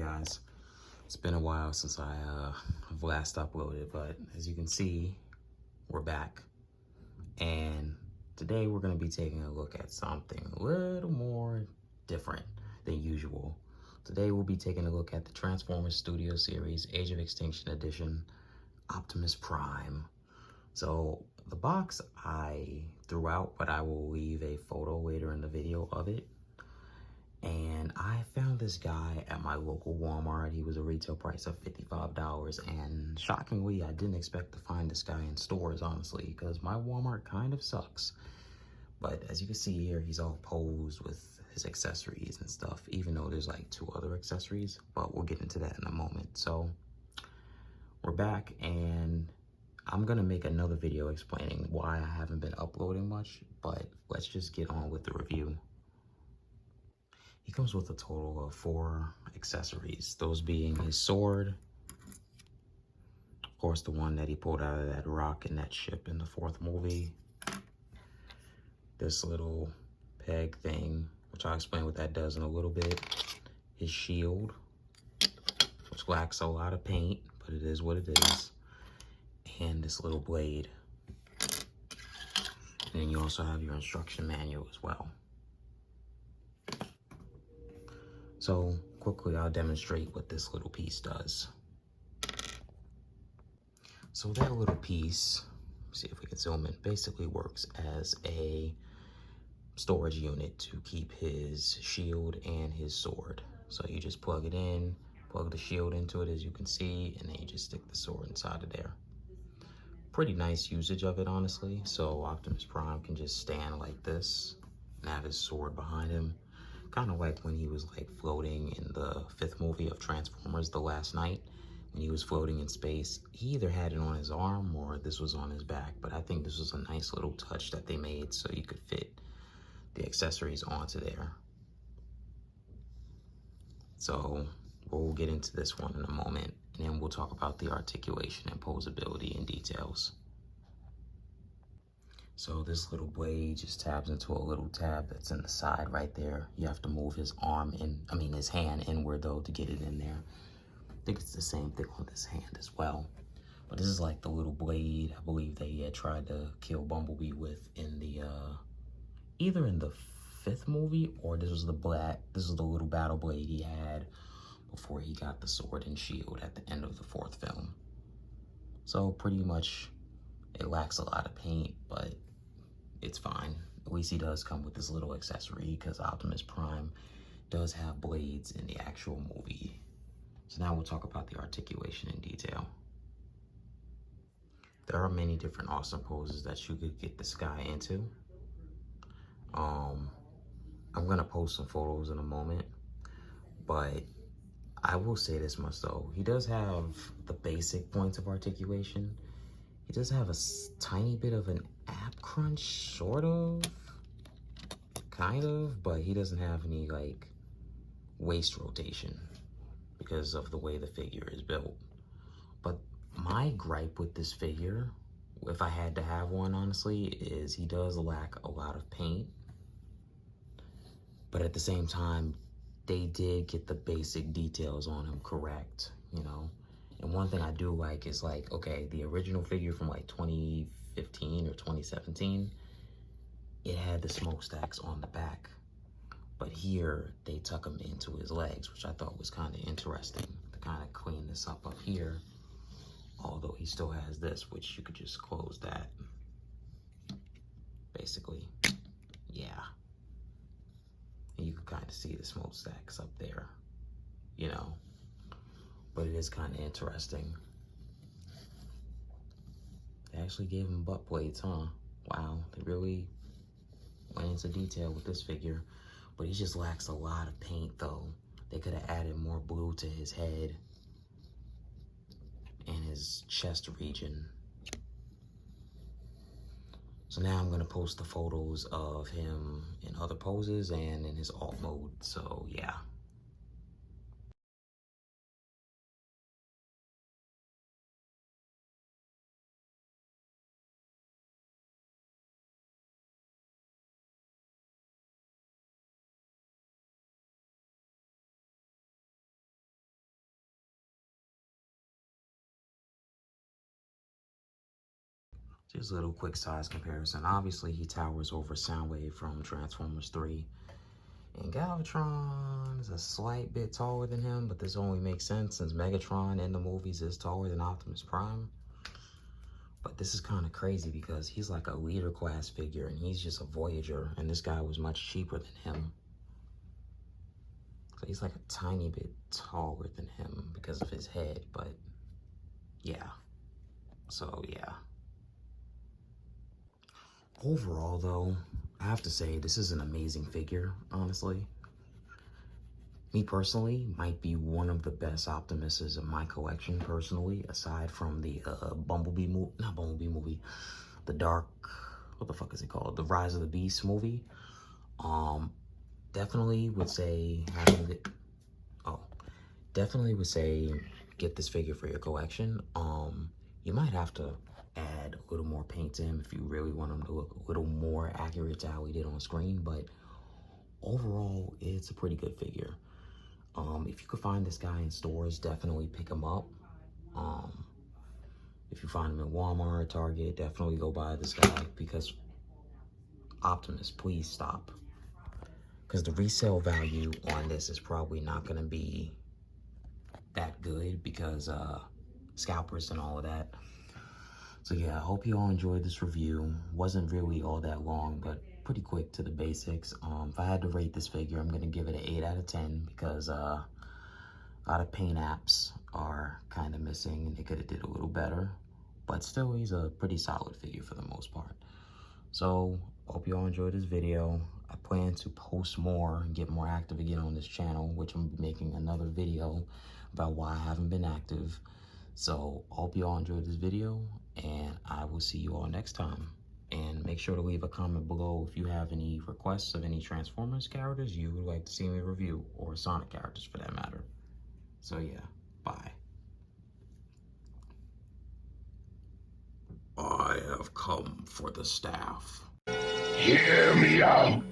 guys, it's been a while since I have last uploaded, but as you can see, we're back. And today we're going to be taking a look at something a little more different than usual. Today we'll be taking a look at the Transformers Studio Series Age of Extinction Edition, Optimus Prime. So the box I threw out, but I will leave a photo later in the video of it. And I found this guy at my local Walmart. He was a retail price of $55. And shockingly, I didn't expect to find this guy in stores, honestly, because my Walmart kind of sucks. But as you can see here, he's all posed with his accessories and stuff, even though there's like 2 other accessories, but we'll get into that in a moment. So we're back, and I'm gonna make another video explaining why I haven't been uploading much, but let's just get on with the review. He comes with a total of 4 accessories, those being his sword, of course the one that he pulled out of that rock in that ship in the 4th movie, this little peg thing, which I'll explain what that does in a little bit, his shield, which lacks a lot of paint, but it is what it is, and this little blade. And then you also have your instruction manual as well. So quickly, I'll demonstrate what this little piece does. So that little piece, see if we can zoom in, basically works as a storage unit to keep his shield and his sword. So you just plug it in, plug the shield into it, as you can see, and then you just stick the sword inside of there. Pretty nice usage of it, honestly. So Optimus Prime can just stand like this and have his sword behind him. Kind of like when he was like floating in the 5th movie of Transformers, The Last Night, when he was floating in space. He either had it on his arm or this was on his back, but I think this was a nice little touch that they made so you could fit the accessories onto there. So we'll get into this one in a moment, and then we'll talk about the articulation and posability and details. So this little blade just tabs into a little tab that's in the side right there. You have to move his arm in, his hand inward though to get it in there. I think it's the same thing on this hand as well. But this is like the little blade I believe they tried to kill Bumblebee with in the, either in the 5th movie, or this was the little battle blade he had before he got the sword and shield at the end of the 4th film. So pretty much it lacks a lot of paint, but it's fine. At least he does come with this little accessory, because Optimus Prime does have blades in the actual movie. So now we'll talk about the articulation in detail. There are many different awesome poses that you could get this guy into. I'm gonna post some photos in a moment, but I will say this much though. He does have the basic points of articulation. He does have a tiny bit of an ab crunch, sort of, kind of, but he doesn't have any like waist rotation because of the way the figure is built. But my gripe with this figure, if I had to have one honestly, is he does lack a lot of paint. But at the same time, they did get the basic details on him correct, you know? And one thing I do like is like, okay, the original figure from like 2015 or 2017, it had the smokestacks on the back. But here, they tuck them into his legs, which I thought was kind of interesting to kind of clean this up here. Although he still has this, which you could just close that. Basically, yeah. And you can kind of see the smokestacks up there, you know? But it is kind of interesting. They actually gave him butt plates, huh? Wow, they really went into detail with this figure. But he just lacks a lot of paint though. They could have added more blue to his head and his chest region. So now I'm gonna post the photos of him in other poses and in his alt mode, so yeah. Just a little quick size comparison. Obviously, he towers over Soundwave from Transformers 3. And Galvatron is a slight bit taller than him, but this only makes sense since Megatron in the movies is taller than Optimus Prime. But this is kind of crazy because he's like a leader class figure and he's just a Voyager, and this guy was much cheaper than him. So he's like a tiny bit taller than him because of his head, but yeah. So yeah. Overall though, I have to say this is an amazing figure, honestly. Me personally, might be one of the best Optimuses in my collection personally, aside from the Bumblebee movie, not Bumblebee movie, the Dark, what the fuck is it called? The Rise of the Beast movie. Definitely would say having the, definitely would say get this figure for your collection. You might have to add a little more paint to him if you really want him to look a little more accurate to how he did on screen, but overall, it's a pretty good figure. If you could find this guy in stores, definitely pick him up. If you find him in Walmart, Target, definitely go buy this guy because Optimus, please stop. Because the resale value on this is probably not going to be that good because scalpers and all of that. So yeah, I hope you all enjoyed this review. Wasn't really all that long, but pretty quick to the basics. If I had to rate this figure, I'm gonna give it an 8 out of 10 because a lot of paint apps are kind of missing and they could have did a little better. But still, he's a pretty solid figure for the most part. So, hope you all enjoyed this video. I plan to post more and get more active again on this channel, which I'm making another video about why I haven't been active. So, hope you all enjoyed this video, and I will see you all next time. And make sure to leave a comment below if you have any requests of any Transformers characters you would like to see me review, or Sonic characters for that matter. So yeah, bye. I have come for the staff. Hear me out.